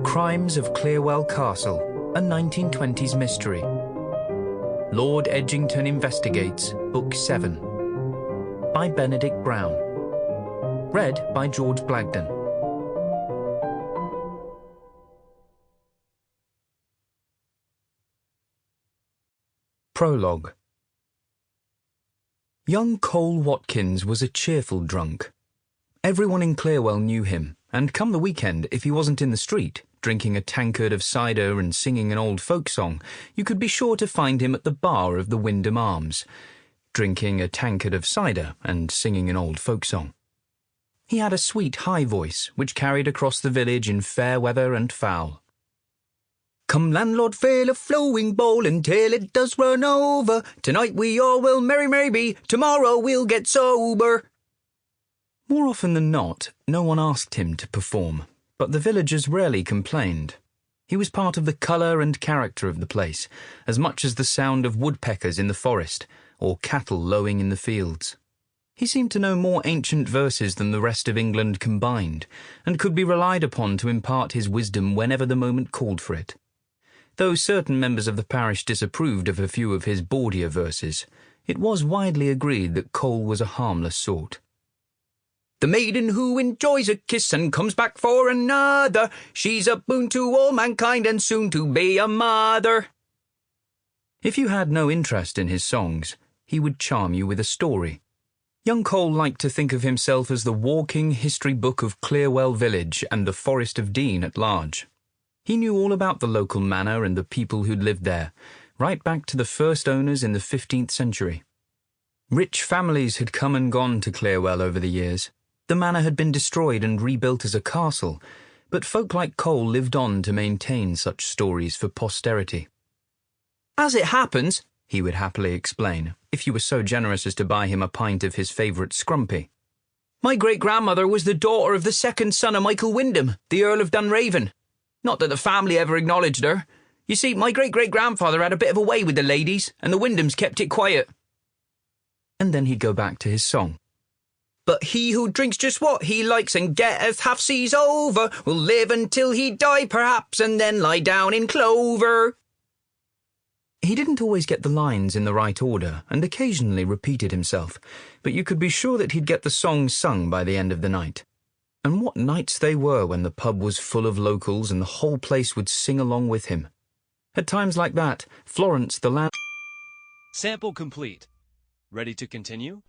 Crimes of Clearwell Castle, a 1920s mystery. Lord Edgington Investigates, Book 7. By Benedict Brown. Read by George Blagden. Prologue. Young Cole Watkins was a cheerful drunk. Everyone in Clearwell knew him, and come the weekend, if he wasn't in the street, drinking a tankard of cider and singing an old folk song, you could be sure to find him at the bar of the Wyndham Arms, drinking a tankard of cider and singing an old folk song. He had a sweet high voice, which carried across the village in fair weather and foul. "Come, landlord, fill a flowing bowl until it does run over. Tonight we all will merry, merry be. Tomorrow we'll get sober." More often than not, no one asked him to perform, but the villagers rarely complained. He was part of the colour and character of the place, as much as the sound of woodpeckers in the forest, or cattle lowing in the fields. He seemed to know more ancient verses than the rest of England combined, and could be relied upon to impart his wisdom whenever the moment called for it. Though certain members of the parish disapproved of a few of his bawdier verses, it was widely agreed that Cole was a harmless sort. "The maiden who enjoys a kiss and comes back for another, she's a boon to all mankind and soon to be a mother." If you had no interest in his songs, he would charm you with a story. Young Cole liked to think of himself as the walking history book of Clearwell village and the Forest of Dean at large. He knew all about the local manor and the people who'd lived there, right back to the first owners in the 15th century. Rich families had come and gone to Clearwell over the years. The manor had been destroyed and rebuilt as a castle, but folk like Cole lived on to maintain such stories for posterity. "As it happens," he would happily explain, if you were so generous as to buy him a pint of his favourite scrumpy, "my great-grandmother was the daughter of the second son of Michael Wyndham, the Earl of Dunraven. Not that the family ever acknowledged her. You see, my great-great-grandfather had a bit of a way with the ladies, and the Wyndhams kept it quiet." And then he'd go back to his song. "But he who drinks just what he likes and getteth half seas over will live until he die perhaps and then lie down in clover." He didn't always get the lines in the right order and occasionally repeated himself, but you could be sure that he'd get the song sung by the end of the night. And what nights they were when the pub was full of locals and the whole place would sing along with him. At times like that, Florence the land... Sample complete. Ready to continue?